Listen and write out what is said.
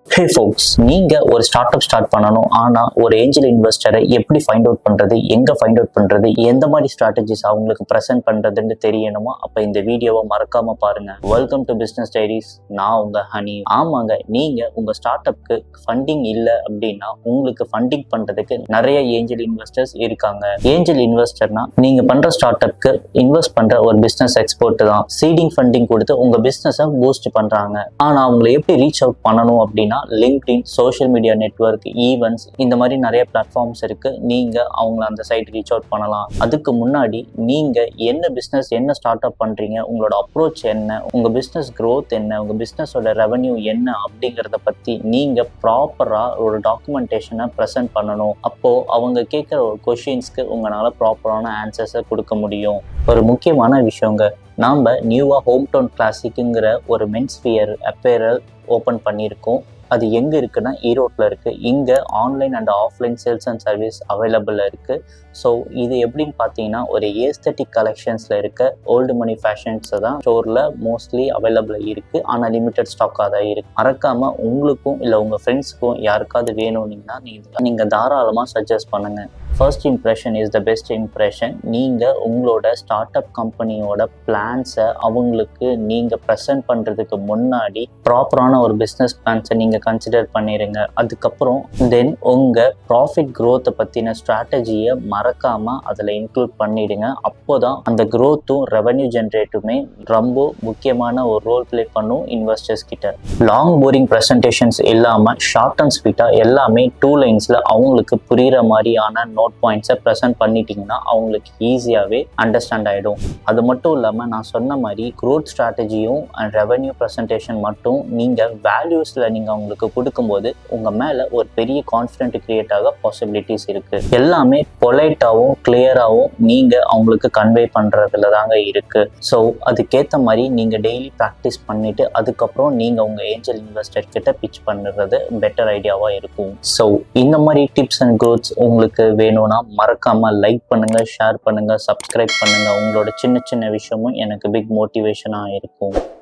ஹே ஃபோக்ஸ், நீங்கள் ஒரு start up start பண்ணணும். ஆனால் ஒரு ஏஞ்சல் இன்வெஸ்டரை எப்படி ஃபைண்ட் அவுட் பண்ணுறது, எங்கே ஃபைண்ட் அவுட் பண்ணுறது, எந்த மாதிரி ஸ்ட்ராட்டஜிஸ் அவங்களுக்கு ப்ரெசென்ட் பண்ணுறதுன்னு தெரியணுமா? அப்போ இந்த வீடியோவை மறக்காமல் பாருங்கள். Welcome to business diaries. நான் உங்கள் ஹனி. ஆமாங்க, நீங்கள் உங்கள் ஸ்டார்ட் அப்க்கு ஃபண்டிங் இல்லை அப்படின்னா உங்களுக்கு ஃபண்டிங் பண்ணுறதுக்கு நிறைய ஏஞ்சல் இன்வெஸ்டர்ஸ் இருக்காங்க. ஏஞ்சல் இன்வெஸ்டர்னா நீங்கள் பண்ணுற ஸ்டார்ட் அப்க்கு இன்வெஸ்ட் பண்ணுற ஒரு பிஸ்னஸ் எக்ஸ்பர்ட் தான். சீடிங் ஃபண்டிங் கொடுத்து உங்கள் பிஸ்னஸை பூஸ்ட் பண்ணுறாங்க. ஆனால் அவங்களை எப்படி ரீச் அவுட் பண்ணணும் அப்படின்னா LinkedIn, social media network, events, இந்த மாதிரி நிறைய பிளாட்ஃபார்ம்ஸ் இருக்கு. நீங்க அவங்கள அந்த சைட் ரீச் அவுட் பண்ணலாம். அதுக்கு முன்னாடி நீங்க என்ன பிசினஸ், என்ன ஸ்டார்ட் அப் பண்றீங்க, உங்களோட அப்ரோச் என்ன, உங்க பிசினஸ் growth என்ன, உங்க பிசினஸோட ரெவன்யூ என்ன அப்படிங்கறத பத்தி நீங்க ப்ராப்பரா ஒரு டாக்குமெண்டேஷனை ப்ரெசென்ட் பண்ணணும். அப்போ அவங்க கேட்குற ஒரு கொஷின்ஸ்க்கு உங்களால ப்ராப்பரான ஆன்சர்ஸை கொடுக்க முடியும். ஒரு முக்கியமான விஷயங்க, நாம் நியூவாக ஹோம் டவுன் கிளாசிக்குங்கிற ஒரு மென்ஸ் வியர் அப்பேரல் ஓப்பன் பண்ணியிருக்கோம். அது எங்கே இருக்குன்னா ஈரோட்டில் இருக்குது. இங்கே online and offline sales and service அவைலபிளாக இருக்குது. ஸோ இது எப்படின்னு பார்த்தீங்கன்னா ஒரு ஏஸ்தட்டிக் கலெக்ஷன்ஸில் இருக்க ஓல்டு மணி ஃபேஷன்ஸை தான் ஸ்டோரில் மோஸ்ட்லி அவைலபிளாக இருக்குது. ஆனால் லிமிட்டட் ஸ்டாக்காக தான் இருக்குது. மறக்காமல் உங்களுக்கும் இல்லை உங்கள் ஃப்ரெண்ட்ஸுக்கும் யாருக்காவது வேணும்னீங்கன்னா நீங்கள் தாராளமாக சஜஸ்ட் பண்ணுங்கள். First impression is the best impression. நீங்கள் உங்களோட ஸ்டார்ட் அப் கம்பெனியோட பிளான்ஸை அவங்களுக்கு நீங்கள் ப்ரெசென்ட் பண்ணுறதுக்கு முன்னாடி ப்ராப்பரான ஒரு பிஸ்னஸ் பிளான்ஸை நீங்கள் கன்சிடர் பண்ணிடுங்க. அதுக்கப்புறம் தென் உங்கள் ப்ராஃபிட் க்ரோத்தை பற்றின ஸ்ட்ராட்டஜியை மறக்காமல் அதில் இன்க்ளூட் பண்ணிவிடுங்க. அப்போ தான் அந்த க்ரோத்தும் ரெவன்யூ ஜென்ரேட்டுமே ரொம்ப முக்கியமான ஒரு ரோல் ப்ளே பண்ணும் இன்வெஸ்டர்ஸ் கிட்ட. லாங் போரிங் ப்ரெசன்டேஷன்ஸ் இல்லாமல் ஷார்ட் அண்ட் ஸ்வீட்டாக எல்லாமே 2 லைன்ஸில் அவங்களுக்கு புரிகிற மாதிரியான நோட் பாயிண்ட்ஸை ப்ரெசென்ட் பண்ணிட்டீங்கன்னா அவங்களுக்கு ஈஸியாகவே அண்டர்ஸ்டாண்ட் ஆகிடும். அது மட்டும் இல்லாமல் நான் சொன்ன மாதிரி க்ரோத் ஸ்ட்ராட்டஜியும் அண்ட் ரெவன்யூ ப்ரெசன்டேஷன் மட்டும் நீங்கள் வேல்யூஸில் நீங்கள் அவங்களுக்கு கொடுக்கும்போது உங்கள் மேலே ஒரு பெரிய கான்ஃபிடென்ட் கிரியேட் ஆக பாசிபிலிட்டிஸ் இருக்குது. எல்லாமே பொலைட்டாகவும் கிளியராகவும் நீங்கள் அவங்களுக்கு கன்வே பண்ணுறதுல தாங்க இருக்குது. ஸோ அதுக்கேற்ற மாதிரி நீங்கள் டெய்லி ப்ராக்டிஸ் பண்ணிவிட்டு அதுக்கப்புறம் நீங்கள் உங்கள் ஏஞ்சல் இன்வெஸ்டர் கிட்ட பிச் பண்ணுறது பெட்டர் ஐடியாவாக இருக்கும். ஸோ இந்த மாதிரி டிப்ஸ் அண்ட் க்ரோத்ஸ் உங்களுக்கு வேணும்னா மறக்காமல் லைக் பண்ணுங்கள், ஷேர் பண்ணுங்கள், சப்ஸ்கிரைப் பண்ணுங்கள். உங்களோட சின்ன சின்ன விஷயமும் எனக்கு பிக் மோட்டிவேஷனாக இருக்கும்.